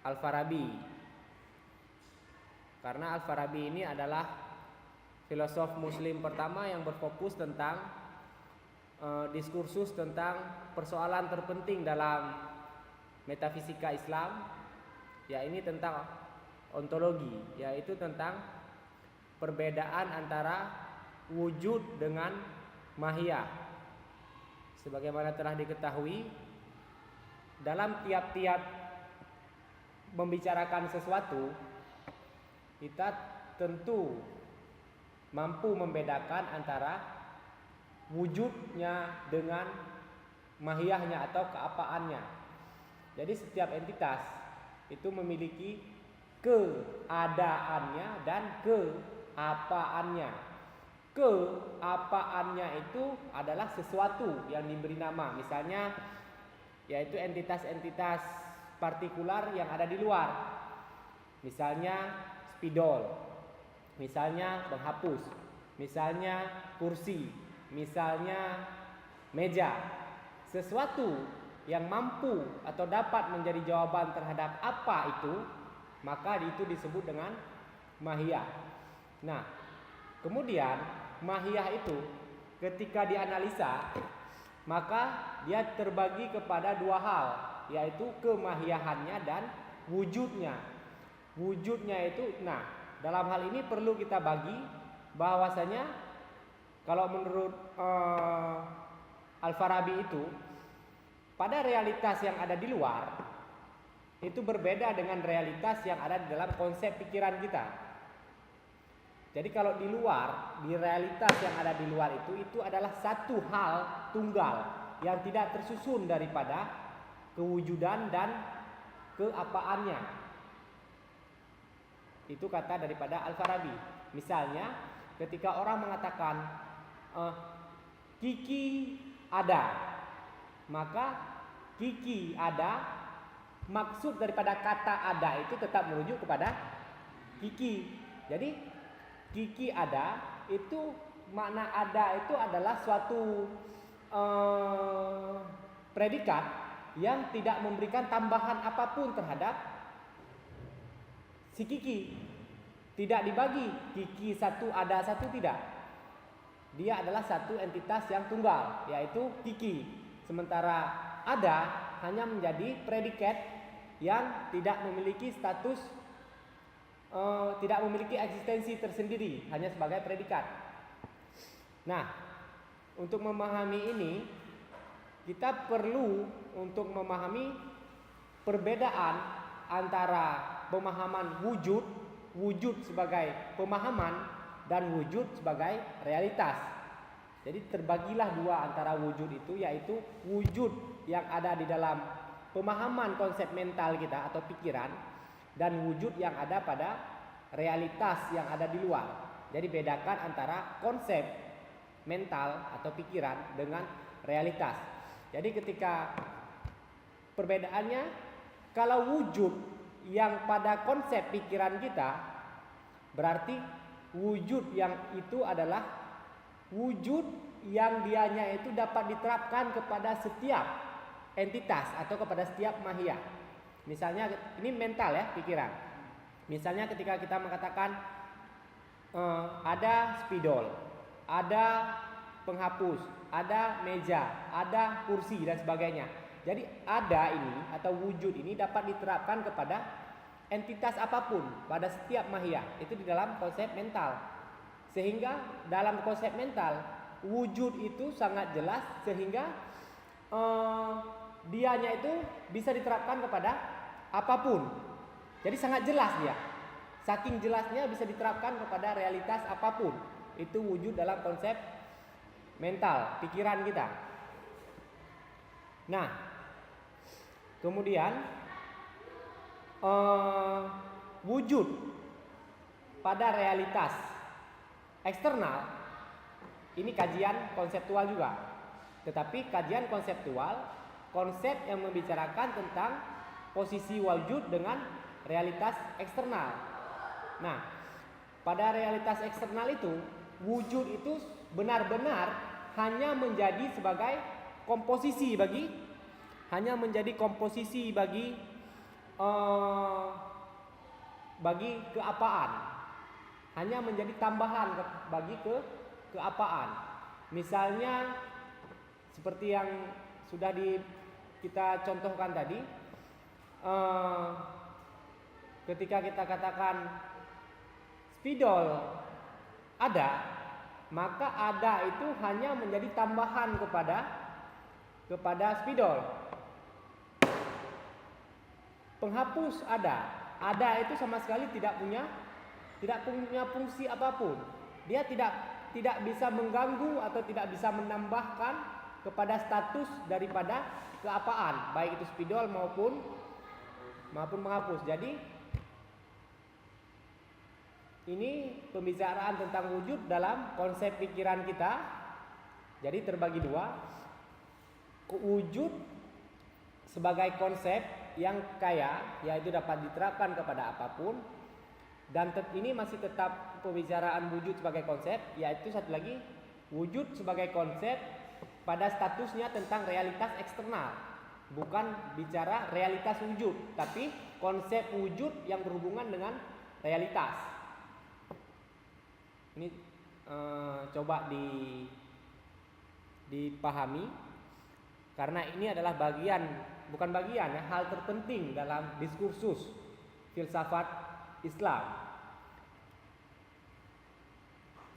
Al-Farabi. Karena Al-Farabi ini adalah filosof muslim pertama yang berfokus tentang diskursus tentang persoalan terpenting dalam metafisika Islam, yaitu tentang ontologi, yaitu tentang perbedaan antara wujud dengan mahiyah. Sebagaimana telah diketahui, dalam tiap-tiap membicarakan sesuatu, kita tentu mampu membedakan antara wujudnya dengan mahiyahnya atau keapaannya. Jadi setiap entitas itu memiliki keadaannya dan keapaannya. Keapaannya itu adalah sesuatu yang diberi nama, misalnya yaitu entitas-entitas partikular yang ada di luar. Misalnya spidol, misalnya penghapus, misalnya kursi, misalnya meja. Sesuatu yang mampu atau dapat menjadi jawaban terhadap apa itu, maka itu disebut dengan mahiyah. Nah, kemudian mahiyah itu ketika dianalisa, maka dia terbagi kepada dua hal, yaitu kemahiyahannya dan wujudnya. Wujudnya itu, nah, dalam hal ini perlu kita bagi bahwasanya kalau menurut Al-Farabi itu, pada realitas yang ada di luar itu berbeda dengan realitas yang ada di dalam konsep pikiran kita. Jadi kalau di luar, di realitas yang ada di luar itu adalah satu hal tunggal yang tidak tersusun daripada kewujudan dan keapaannya. Itu kata daripada Al-Farabi. Misalnya ketika orang mengatakan Kiki ada, maka Kiki ada, maksud daripada kata ada itu tetap merujuk kepada Kiki. Jadi Kiki ada itu, makna ada itu adalah suatu predikat yang tidak memberikan tambahan apapun terhadap si Kiki. Tidak dibagi Kiki satu ada satu, tidak. Dia adalah satu entitas yang tunggal, yaitu Kiki. Sementara ada hanya menjadi predikat yang tidak memiliki status, tidak memiliki eksistensi tersendiri, hanya sebagai predikat. Nah, untuk memahami ini, kita perlu untuk memahami perbedaan antara pemahaman wujud sebagai pemahaman dan wujud sebagai realitas. Jadi terbagilah dua antara wujud itu, yaitu wujud yang ada di dalam pemahaman konsep mental kita atau pikiran, dan wujud yang ada pada realitas yang ada di luar. Jadi bedakan antara konsep mental atau pikiran dengan realitas. Jadi ketika perbedaannya, kalau wujud yang pada konsep pikiran kita, berarti wujud yang itu adalah wujud yang dianya itu dapat diterapkan kepada setiap entitas atau kepada setiap mahiyah. Misalnya ini mental ya, pikiran. Misalnya ketika kita mengatakan ada spidol, ada penghapus, ada meja, ada kursi dan sebagainya. Jadi ada ini atau wujud ini dapat diterapkan kepada entitas apapun pada setiap mahiyah. Itu di dalam konsep mental. Sehingga dalam konsep mental wujud itu sangat jelas, sehingga dianya itu bisa diterapkan kepada apapun. Jadi sangat jelas dia. Saking jelasnya bisa diterapkan kepada realitas apapun. Itu wujud dalam konsep mental, pikiran kita. Nah, kemudian wujud pada realitas eksternal, ini kajian konseptual juga. Tetapi kajian konseptual, konsep yang membicarakan tentang posisi wujud dengan realitas eksternal. Nah, pada realitas eksternal itu, wujud itu benar-benar hanya menjadi sebagai komposisi bagi bagi keapaan, hanya menjadi tambahan bagi keapaan. Misalnya seperti yang sudah kita contohkan tadi, ketika kita katakan spidol ada, maka ada itu hanya menjadi tambahan kepada spidol. Penghapus ada itu sama sekali tidak punya fungsi apapun. Dia tidak bisa mengganggu atau tidak bisa menambahkan kepada status daripada keapaan, baik itu spidol maupun penghapus. Jadi ini pembicaraan tentang wujud dalam konsep pikiran kita. Jadi terbagi dua. Wujud sebagai konsep yang kaya, yaitu dapat diterapkan kepada apapun. Dan ini masih tetap pembicaraan wujud sebagai konsep, yaitu satu lagi wujud sebagai konsep pada statusnya tentang realitas eksternal. Bukan bicara realitas wujud, tapi konsep wujud yang berhubungan dengan realitas. Ini coba dipahami, karena ini adalah hal terpenting dalam diskursus filsafat Islam.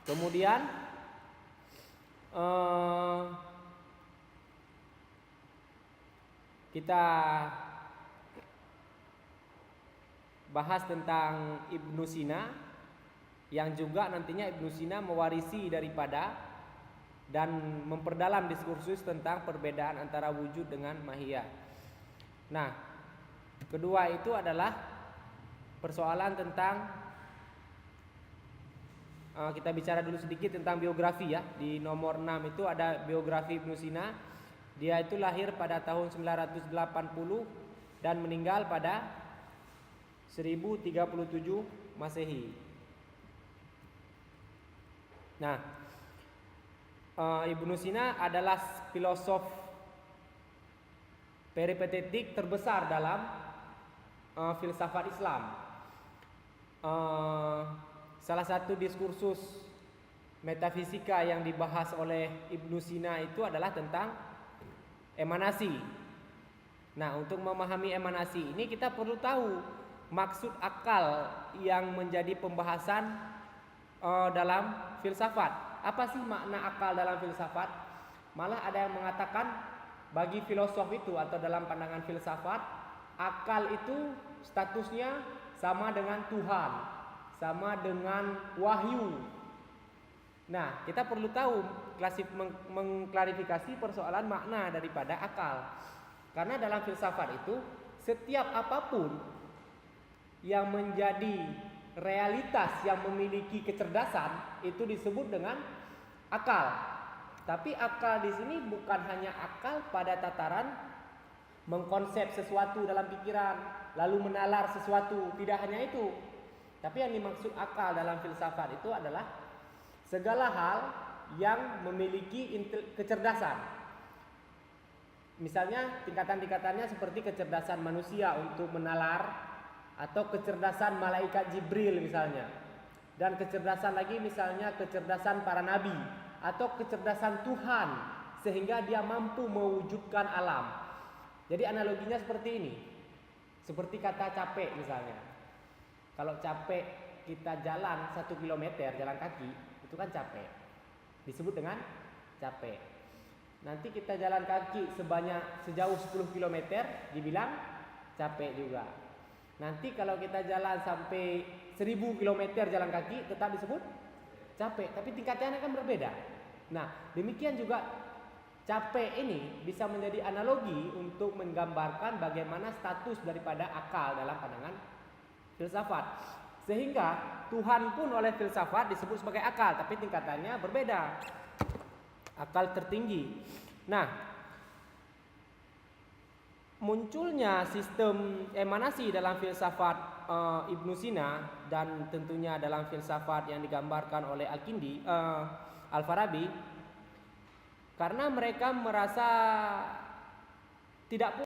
Kemudian kita bahas tentang Ibnu Sina, yang juga nantinya Ibnu Sina mewarisi daripada dan memperdalam diskursus tentang perbedaan antara wujud dengan mahiyah. Nah, kedua itu adalah persoalan tentang kita bicara dulu sedikit tentang biografi ya. Di nomor 6 itu ada biografi Ibnu Sina. Dia itu lahir pada tahun 980 dan meninggal pada 1037 Masehi. Nah, Ibnu Sina adalah filosof peripatetik terbesar dalam filsafat Islam. Salah satu diskursus metafisika yang dibahas oleh Ibnu Sina itu adalah tentang emanasi. Nah, untuk memahami emanasi ini kita perlu tahu maksud akal yang menjadi pembahasan dalam filsafat. Apa sih makna akal dalam filsafat? Malah ada yang mengatakan bagi filosof itu atau dalam pandangan filsafat, akal itu statusnya sama dengan Tuhan, sama dengan wahyu. Nah, kita perlu tahu mengklarifikasi persoalan makna daripada akal. Karena dalam filsafat itu setiap apapun yang menjadi realitas yang memiliki kecerdasan itu disebut dengan akal. Tapi akal di sini bukan hanya akal pada tataran mengkonsep sesuatu dalam pikiran, lalu menalar sesuatu, tidak hanya itu. Tapi yang dimaksud akal dalam filsafat itu adalah segala hal yang memiliki kecerdasan. Misalnya tingkatan-tingkatannya seperti kecerdasan manusia untuk menalar, atau kecerdasan malaikat Jibril misalnya. Dan kecerdasan lagi misalnya kecerdasan para nabi, atau kecerdasan Tuhan sehingga dia mampu mewujudkan alam. Jadi analoginya seperti ini. Seperti kata capek misalnya. Kalau capek kita jalan 1 kilometer jalan kaki, itu kan capek. Disebut dengan capek. Nanti kita jalan kaki sejauh 10 kilometer dibilang capek juga. Nanti kalau kita jalan sampai 1000 kilometer jalan kaki tetap disebut capek, tapi tingkatnya kan berbeda. Nah, demikian juga capek ini bisa menjadi analogi untuk menggambarkan bagaimana status daripada akal dalam pandangan filsafat. Sehingga Tuhan pun oleh filsafat disebut sebagai akal, tapi tingkatannya berbeda. Akal tertinggi. Nah, munculnya sistem emanasi dalam filsafat Ibnu Sina dan tentunya dalam filsafat yang digambarkan oleh Al-Farabi, karena mereka merasa tidak